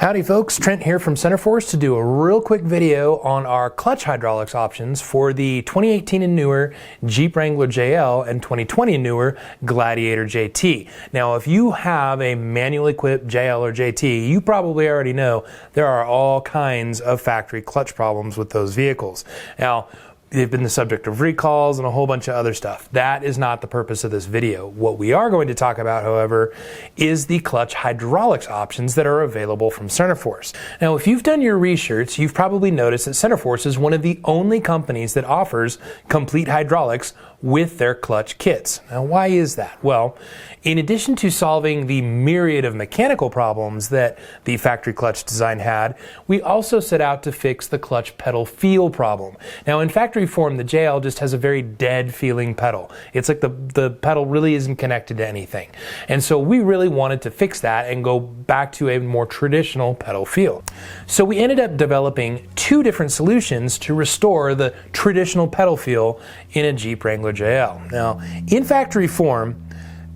Howdy folks, Trent here from Centerforce to do a real quick video on our clutch hydraulics options for the 2018 and newer Jeep Wrangler JL and 2020 and newer Gladiator JT. Now if you have a manually equipped JL or JT, you probably already know there are all kinds of factory clutch problems with those vehicles. Now, they've been the subject of recalls and a whole bunch of other stuff. That is not the purpose of this video. What we are going to talk about, however, is the clutch hydraulics options that are available from Centerforce. Now, if you've done your research, you've probably noticed that Centerforce is one of the only companies that offers complete hydraulics with their clutch kits. Now, why is that? Well, in addition to solving the myriad of mechanical problems that the factory clutch design had, we also set out to fix the clutch pedal feel problem. Now, in factory form, the JL just has a very dead feeling pedal. It's like the pedal really isn't connected to anything. And so we really wanted to fix that and go back to a more traditional pedal feel. So we ended up developing two different solutions to restore the traditional pedal feel in a Jeep Wrangler JL. Now, in factory form,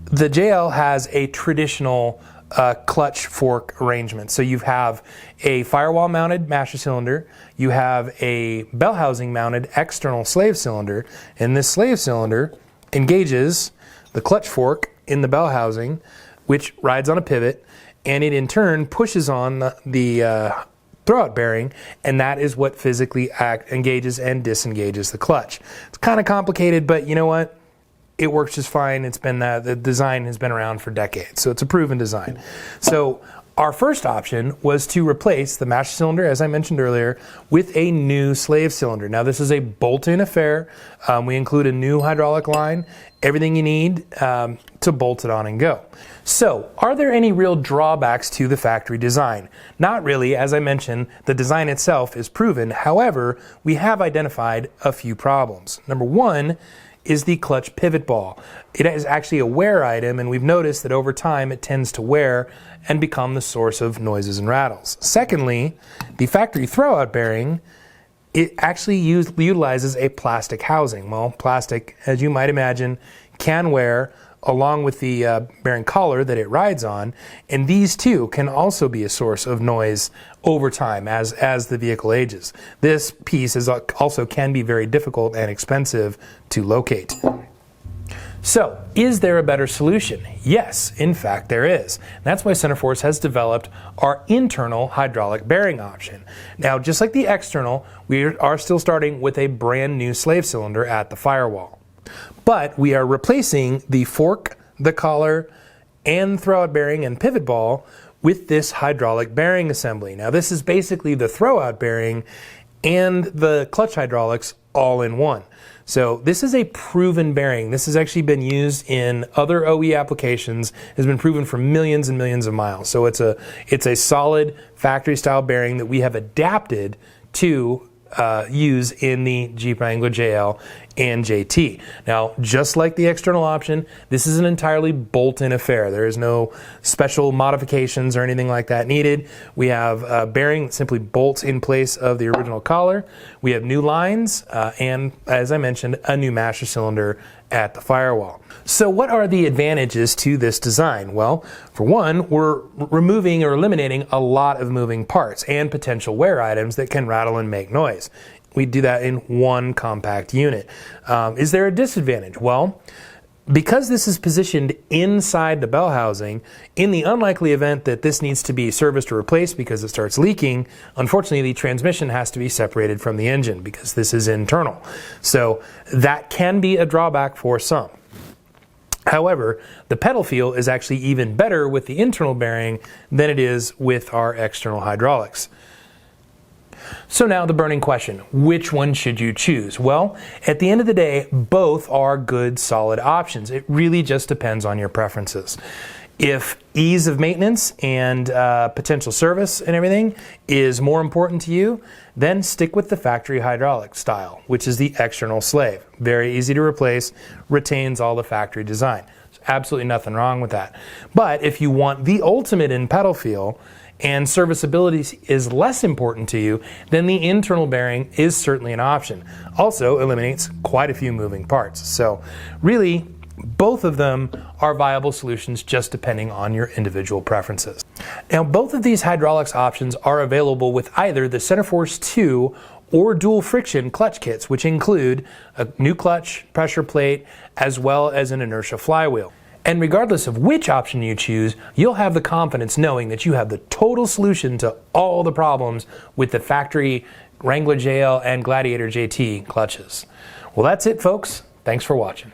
the JL has a traditional clutch fork arrangement. So you have a firewall mounted master cylinder, you have a bell housing mounted external slave cylinder, and this slave cylinder engages the clutch fork in the bell housing, which rides on a pivot, and it in turn pushes on the throwout bearing, and that is what physically engages and disengages the clutch. It's kind of complicated, but you know what? It works just fine. It's been the design has been around for decades, so it's a proven design. So our first option was to replace the master cylinder, as I mentioned earlier, with a new slave cylinder. Now this is a bolt-in affair. We include a new hydraulic line, everything you need to bolt it on and go. So, are there any real drawbacks to the factory design? Not really. As I mentioned, the design itself is proven. However, we have identified a few problems. Number one is the clutch pivot ball. It is actually a wear item, and we've noticed that over time it tends to wear and become the source of noises and rattles. Secondly, the factory throwout bearing, it actually utilizes a plastic housing. Well, plastic, as you might imagine, can wear along with the bearing collar that it rides on, and these two can also be a source of noise over time as the vehicle ages. This piece also can be very difficult and expensive to locate. So, is there a better solution? Yes, in fact there is. That's why Centerforce has developed our internal hydraulic bearing option. Now, just like the external, we are still starting with a brand new slave cylinder at the firewall. But we are replacing the fork, the collar, and throwout bearing and pivot ball with this hydraulic bearing assembly. Now this is basically the throwout bearing and the clutch hydraulics all in one. So this is a proven bearing. This has actually been used in other OE applications, has been proven for millions and millions of miles. So it's a solid factory style bearing that we have adapted to use in the Jeep Wrangler JL and JT. Now, just like the external option, this is an entirely bolt-in affair. There is no special modifications or anything like that needed. We have a bearing that simply bolts in place of the original collar. We have new lines and, as I mentioned, a new master cylinder at the firewall. So what are the advantages to this design? Well, for one, we're removing or eliminating a lot of moving parts and potential wear items that can rattle and make noise. We do that in one compact unit. Is there a disadvantage? Well, because this is positioned inside the bell housing, in the unlikely event that this needs to be serviced or replaced because it starts leaking, unfortunately the transmission has to be separated from the engine because this is internal. So that can be a drawback for some. However, the pedal feel is actually even better with the internal bearing than it is with our external hydraulics. So now the burning question, which one should you choose? Well, at the end of the day, both are good, solid options. It really just depends on your preferences. If ease of maintenance and potential service and everything is more important to you, then stick with the factory hydraulic style, which is the external slave. Very easy to replace, retains all the factory design. There's absolutely nothing wrong with that. But if you want the ultimate in pedal feel, and serviceability is less important to you, then the internal bearing is certainly an option. Also eliminates quite a few moving parts. So really, Both of them are viable solutions just depending on your individual preferences. Now, both of these hydraulics options are available with either the Centerforce 2 or dual friction clutch kits, which include a new clutch, pressure plate, as well as an inertia flywheel. And regardless of which option you choose, you'll have the confidence knowing that you have the total solution to all the problems with the factory Wrangler JL and Gladiator JT clutches. Well, that's it, folks. Thanks for watching.